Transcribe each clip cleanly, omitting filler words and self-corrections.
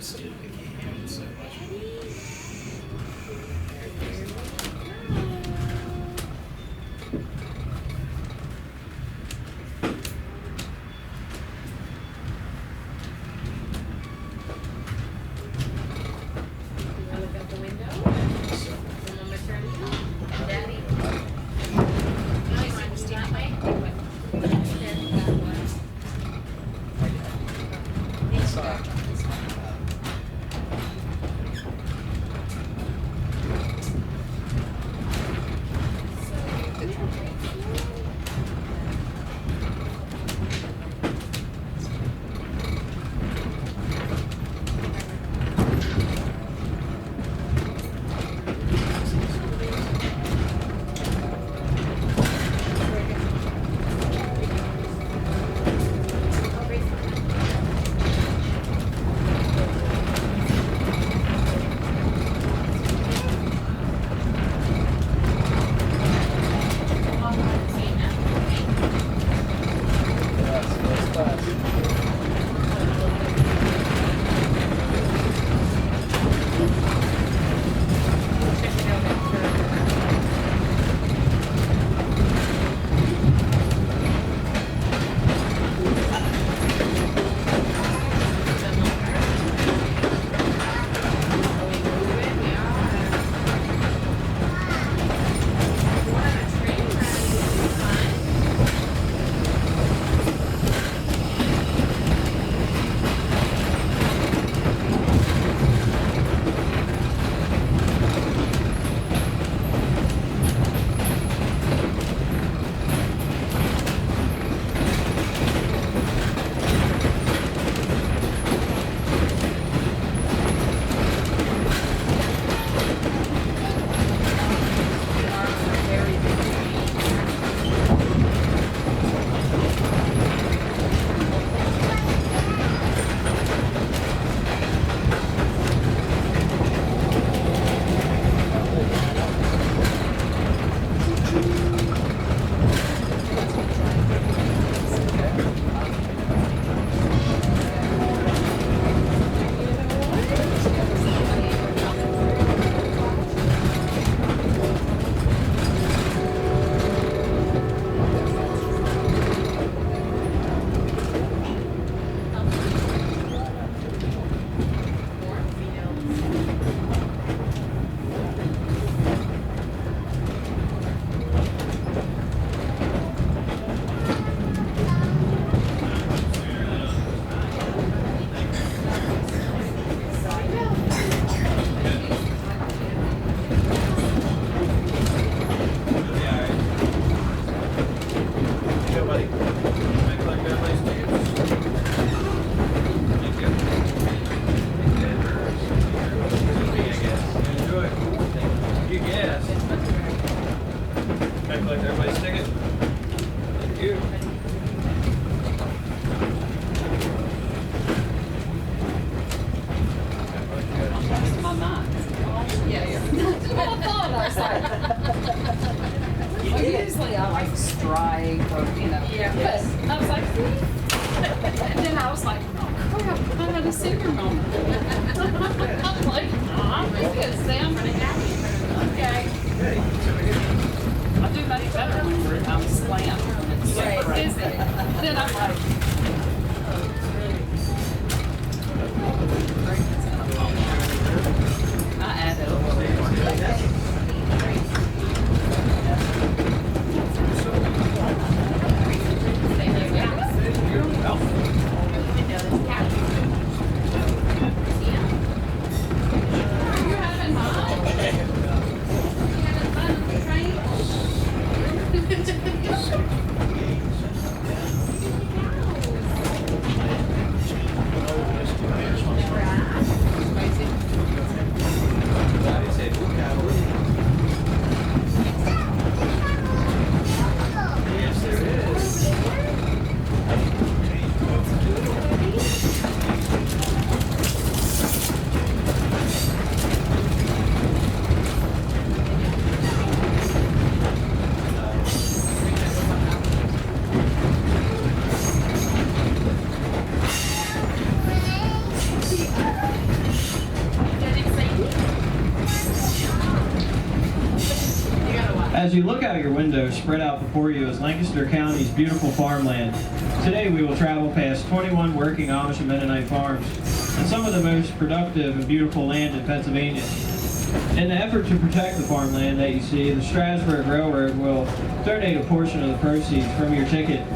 Still, I can't have it so much. You wanna look out the window? So, Mama turn it on. Daddy? No, you want to stay that way? There, that one. sorry. Usually I like strike or, you know, but I was like, and then I was like, oh crap, I had a super moment. I'm like, I'm good, Sam. Okay. I do much better when I'm slammed and it's super busy. And then I'm like, I added a little bit more. As you look out your window, spread out before you is Lancaster County's beautiful farmland. Today we will travel past 21 working Amish and Mennonite farms and some of the most productive and beautiful land in Pennsylvania. In the effort to protect the farmland that you see, the Strasburg Railroad will donate a portion of the proceeds from your ticket.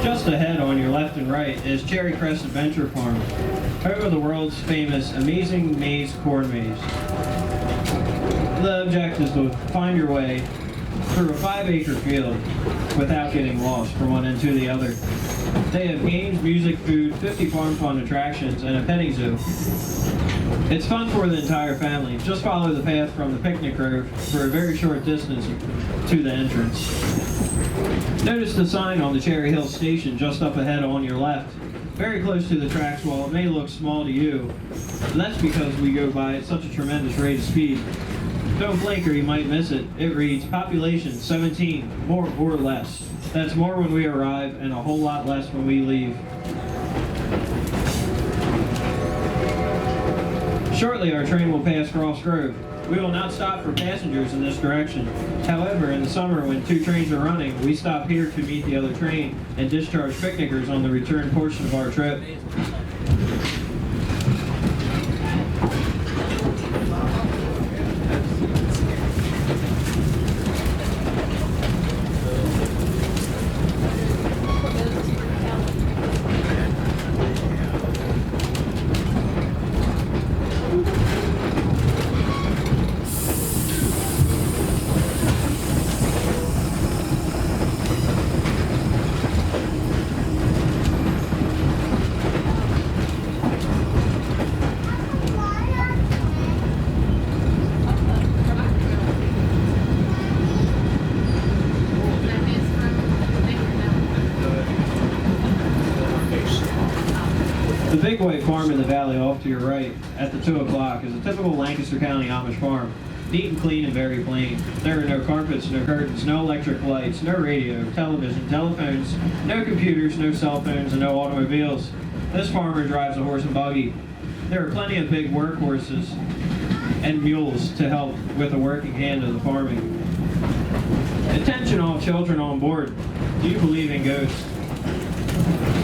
Just ahead on your left and right is Cherry Crest Adventure Farm, home of the world's famous Amazing Maze Corn Maze. The objective is to find your way through a 5-acre field without getting lost from one end to the other. They have games, music, food, 50 farm fun attractions, and a petting zoo. It's fun for the entire family. Just follow the path from the picnic grove for a very short distance to the entrance. Notice the sign on the Cherry Hill station just up ahead on your left. Very close to the tracks. While it may look small to you, and that's because we go by at such a tremendous rate of speed. Don't blink or you might miss it. It reads population 17, more or less. That's more when we arrive and a whole lot less when we leave. Shortly our train will pass Cross Grove. We will not stop for passengers in this direction. However, in the summer when 2 trains are running, we stop here to meet the other train and discharge picnickers on the return portion of our trip. The Big White Farm in the valley off to your right, at the 2 o'clock, is a typical Lancaster County Amish farm. Neat and clean and very plain. There are no carpets, no curtains, no electric lights, no radio, television, telephones, no computers, no cell phones, and no automobiles. This farmer drives a horse and buggy. There are plenty of big workhorses and mules to help with the working hand of the farming. Attention all children on board. Do you believe in ghosts?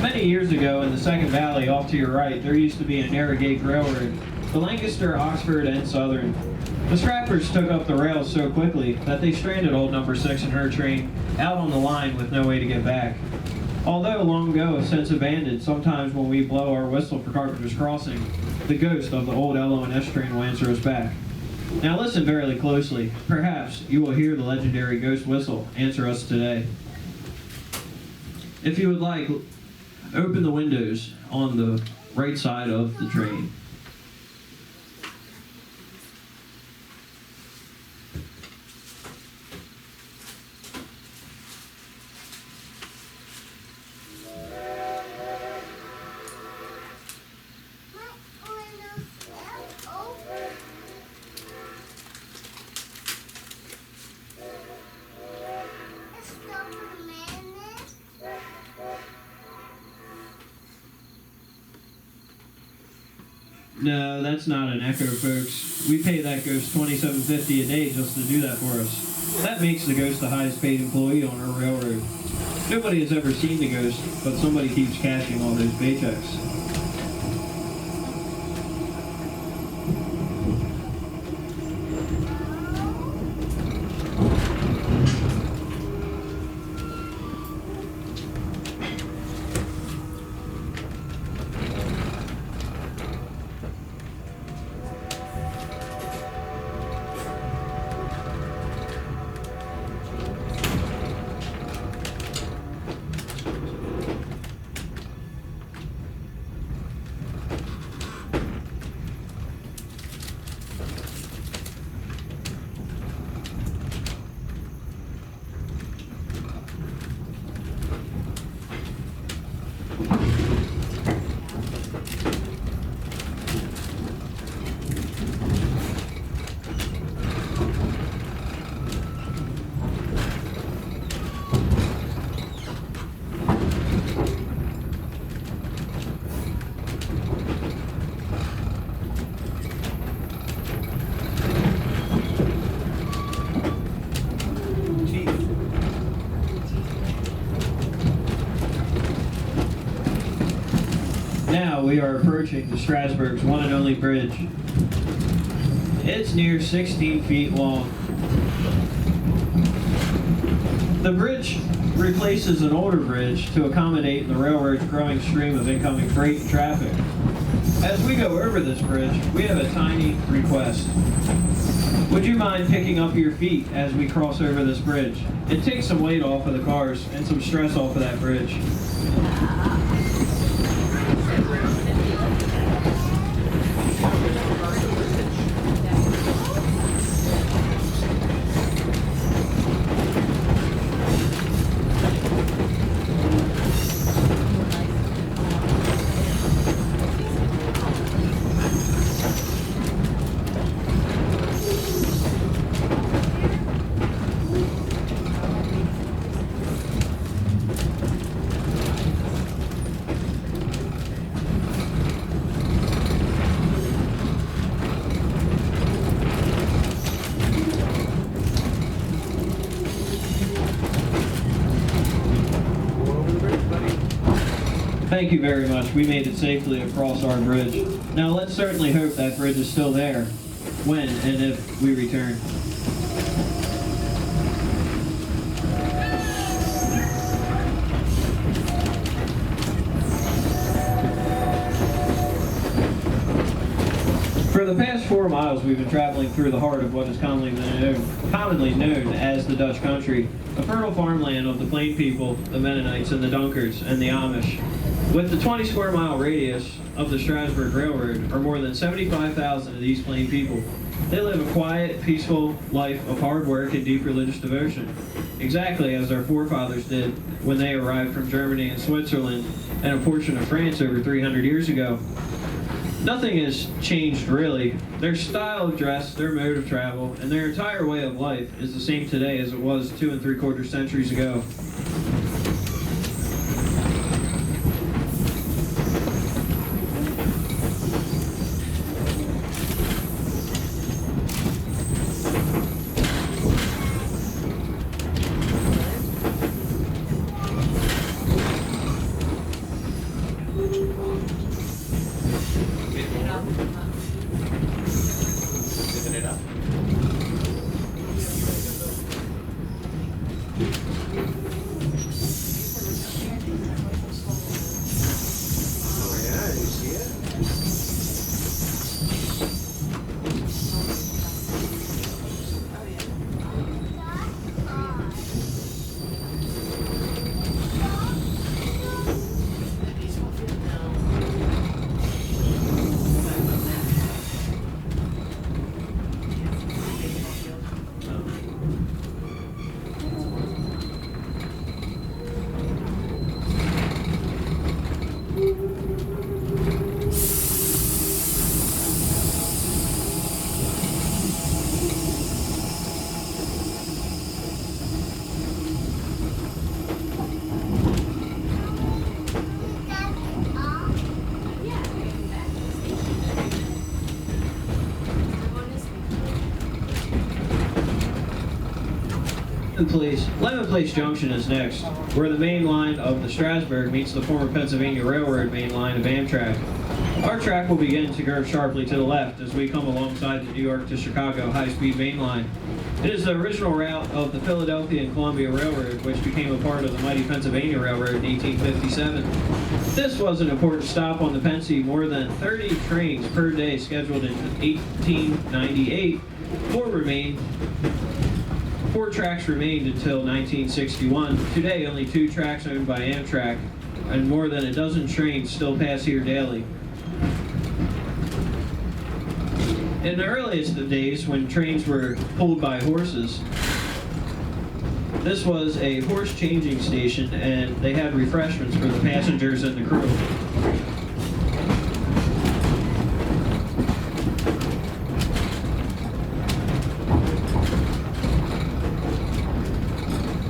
Many years ago in the Second Valley off to your right, there used to be a narrow gauge railroad, the Lancaster, Oxford, and Southern. The scrappers took up the rails so quickly that they stranded old number 6 and her train out on the line with no way to get back. Although long ago since abandoned, sometimes when we blow our whistle for Carpenter's Crossing, the ghost of the old L&S train will answer us back. Now listen very closely. Perhaps you will hear the legendary ghost whistle answer us today. If you would like, open the windows on the right side of the train. No, that's not an Echo, folks. We pay that ghost $27.50 a day just to do that for us. That makes the ghost the highest paid employee on our railroad. Nobody has ever seen the ghost, but somebody keeps cashing all those paychecks. Now we are approaching the Strasburg's one and only bridge. It's near 16 feet long. The bridge replaces an older bridge to accommodate the railroad's growing stream of incoming freight and traffic. As we go over this bridge, we have a tiny request. Would you mind picking up your feet as we cross over this bridge? It takes some weight off of the cars and some stress off of that bridge. Thank you very much. We made it safely across our bridge. Now let's certainly hope that bridge is still there when and if we return. For the past 4 miles, we've been traveling through the heart of what is commonly known as the Dutch country, a fertile farmland of the Plain people, the Mennonites, and the Dunkers, and the Amish. With the 20 square mile radius of the Strasburg Railroad are more than 75,000 of these Plain people. They live a quiet, peaceful life of hard work and deep religious devotion, exactly as our forefathers did when they arrived from Germany and Switzerland and a portion of France over 300 years ago. Nothing has changed really. Their style of dress, their mode of travel, and their entire way of life is the same today as it was 2 3/4 centuries ago. Lemon Place Junction is next, where the main line of the Strasburg meets the former Pennsylvania Railroad main line of Amtrak. Our track will begin to curve sharply to the left as we come alongside the New York to Chicago high-speed main line. It is the original route of the Philadelphia and Columbia Railroad, which became a part of the mighty Pennsylvania Railroad in 1857. This was an important stop on the Pennsy. More than 30 trains per day scheduled in 1898. Four tracks remained until 1961. Today, only 2 tracks owned by Amtrak, and more than a dozen trains still pass here daily. In the earliest of days, when trains were pulled by horses, this was a horse changing station, and they had refreshments for the passengers and the crew.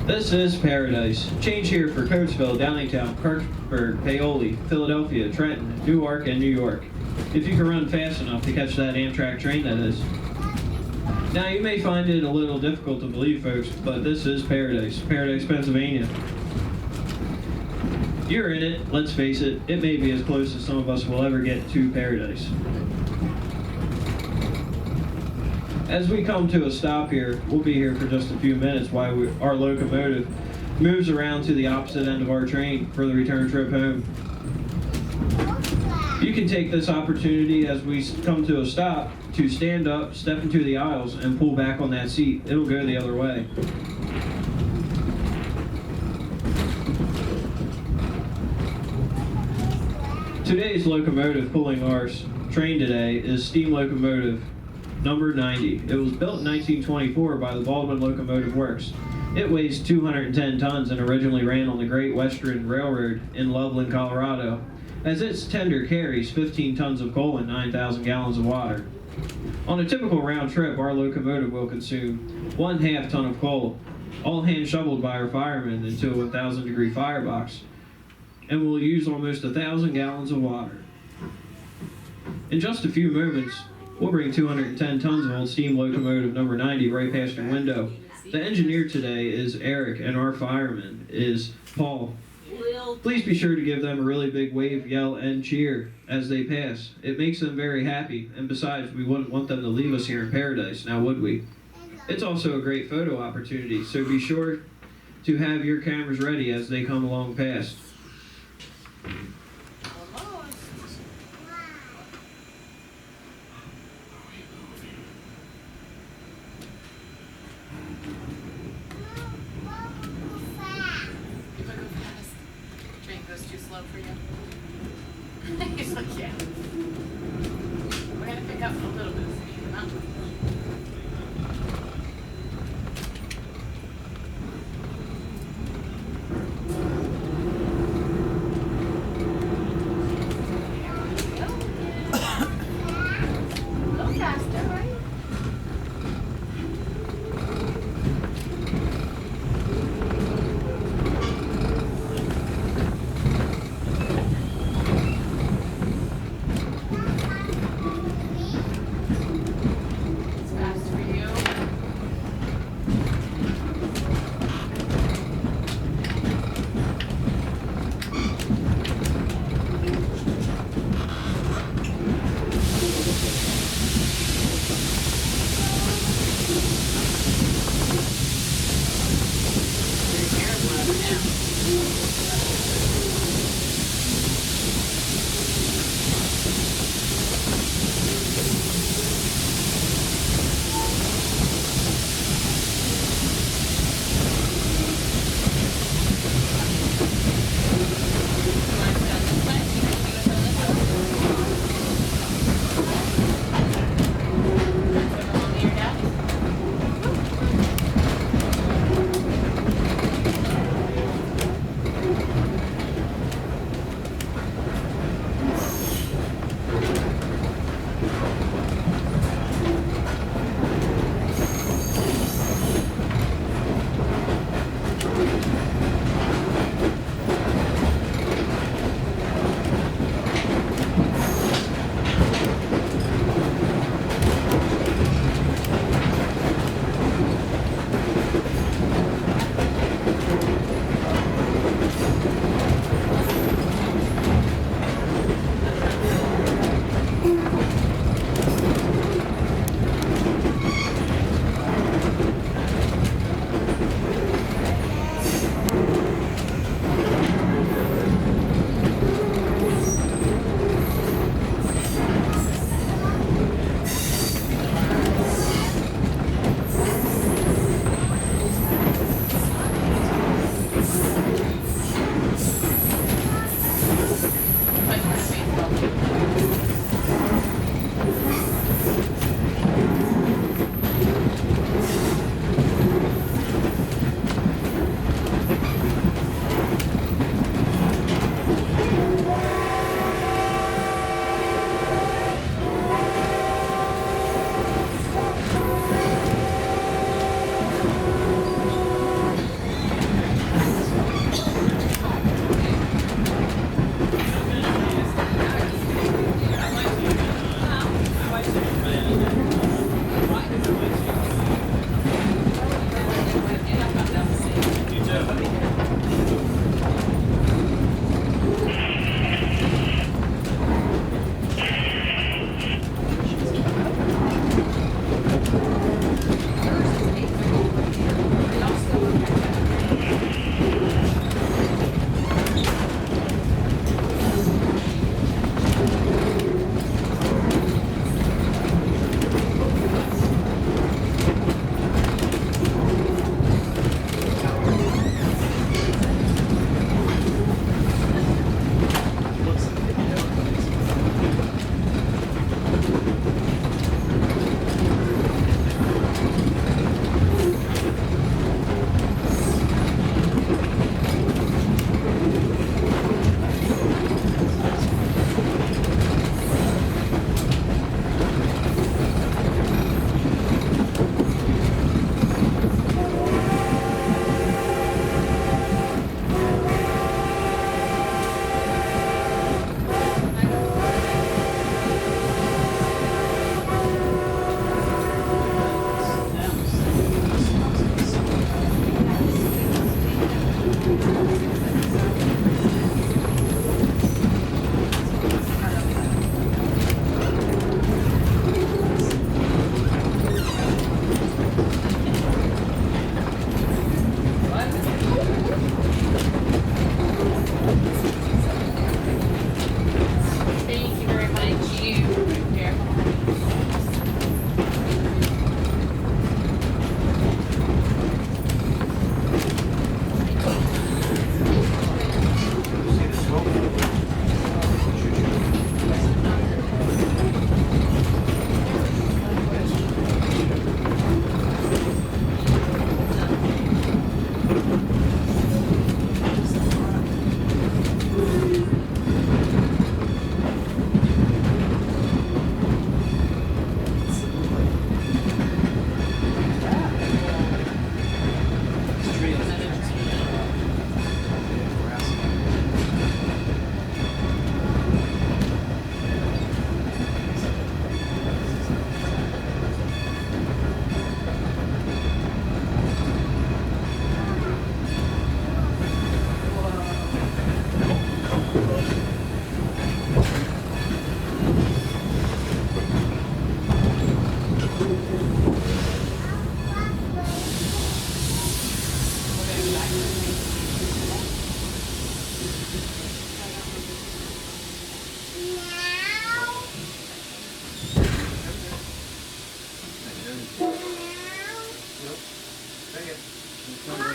This is paradise. Change here for Coatesville, Downingtown, Parkersburg, Paoli, Philadelphia, Trenton, Newark, and New York. If you can run fast enough to catch that Amtrak train, that is. Now, you may find it a little difficult to believe, folks, but this is paradise. Paradise, Pennsylvania. You're in it, let's face it. It may be as close as some of us will ever get to paradise. As we come to a stop here, we'll be here for just a few minutes while our locomotive moves around to the opposite end of our train for the return trip home. You can take this opportunity as we come to a stop to stand up, step into the aisles, and pull back on that seat. It'll go the other way. Today's locomotive pulling our train today is steam locomotive number 90. It was built in 1924 by the Baldwin Locomotive Works. It weighs 210 tons and originally ran on the Great Western Railroad in Loveland, Colorado, as its tender carries 15 tons of coal and 9,000 gallons of water. On a typical round trip, our locomotive will consume 1/2 ton of coal, all hand shoveled by our firemen into a 1,000-degree firebox, and will use almost 1,000 gallons of water. In just a few moments, we'll bring 210 tons of old steam locomotive number 90 right past your window. The engineer today is Eric, and our fireman is Paul. Please be sure to give them a really big wave, yell, and cheer as they pass. It makes them very happy, and besides, we wouldn't want them to leave us here in paradise, now would we? It's also a great photo opportunity, so be sure to have your cameras ready as they come along past. For you. He's like, yeah. We're gonna pick up a little bit of speed, not a little faster, right?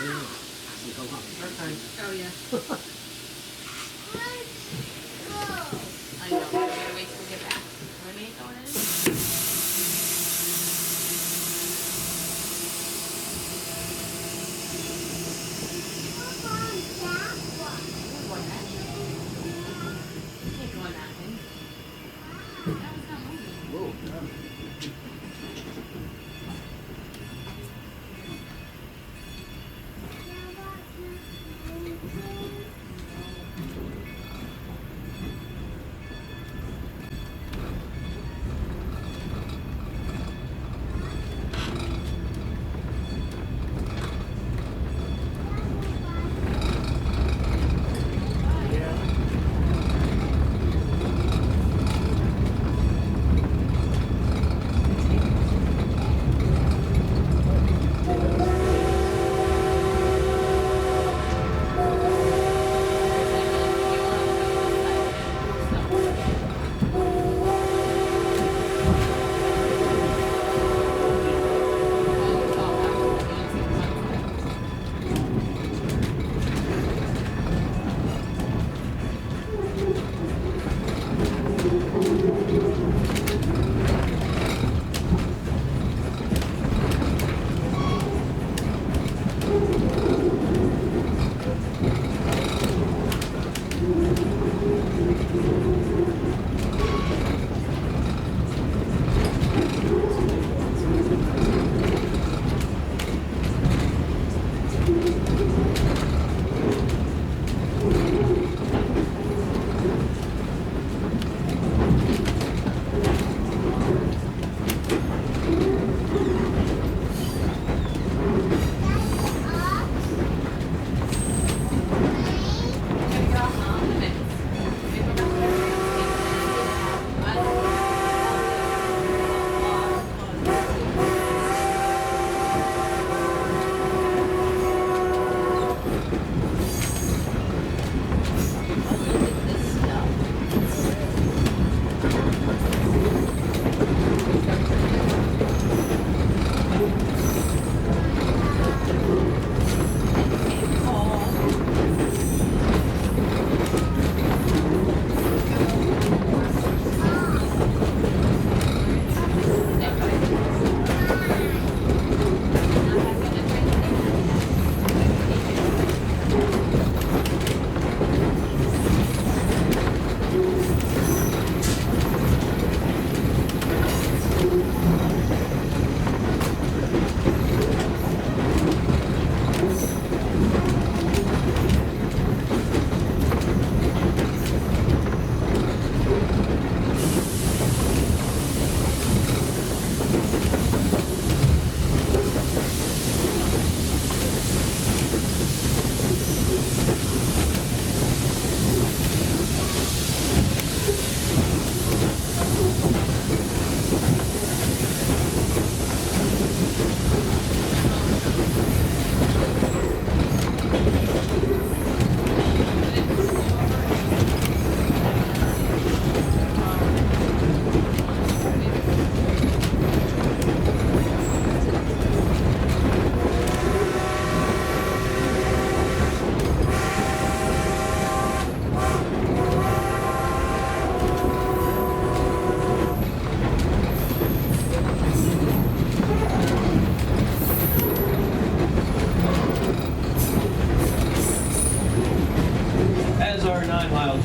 Oh, yeah. I know, we gotta wait till we get back. When are you going in? What, that? You can't go in that thing. That was not moving.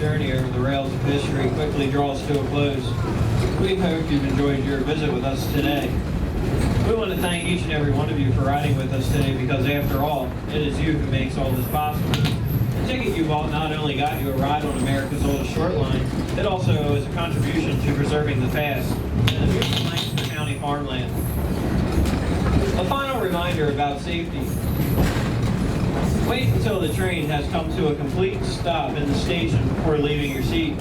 journey over the rails of history quickly draws to a close. We hope you've enjoyed your visit with us today. We want to thank each and every one of you for riding with us today because, after all, it is you who makes all this possible. The ticket you bought not only got you a ride on America's oldest short line, it also is a contribution to preserving the past and the beautiful Lancaster County farmland. A final reminder about safety. Wait until the train has come to a complete stop in the station before leaving your seat.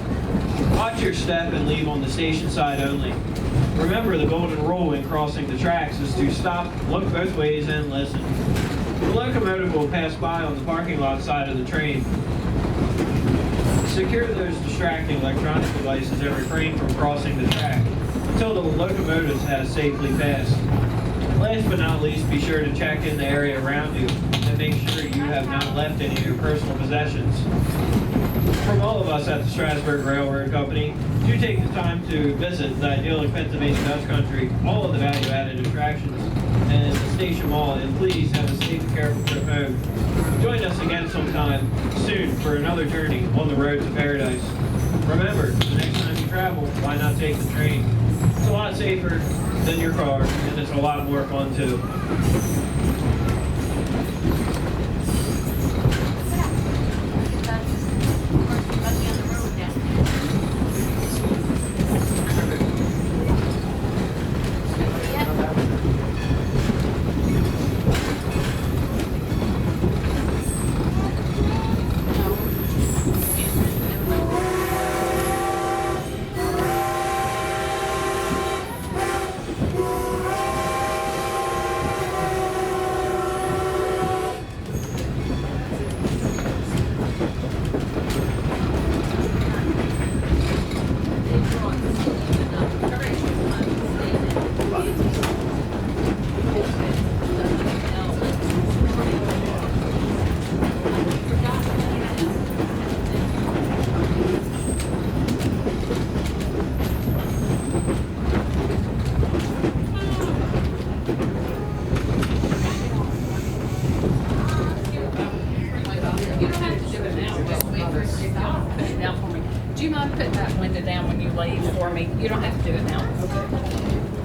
Watch your step and leave on the station side only. Remember, the golden rule when crossing the tracks is to stop, look both ways, and listen. The locomotive will pass by on the parking lot side of the train. Secure those distracting electronic devices and refrain from crossing the track until the locomotive has safely passed. Last but not least, be sure to check in the area around you and make sure you have not left any of your personal possessions. From all of us at the Strasburg Railroad Company, do take the time to visit the idyllic Pennsylvania Dutch Country, all of the value-added attractions, and the station mall, and please have a safe and careful trip home. Join us again sometime soon for another journey on the road to paradise. Remember, the next time you travel, why not take the train? It's a lot safer than your car, and it's a lot more fun too. You don't have to do it now, just wait for it to get down. Put it down for me. Do you mind putting that window down when you leave for me? You don't have to do it now. Okay.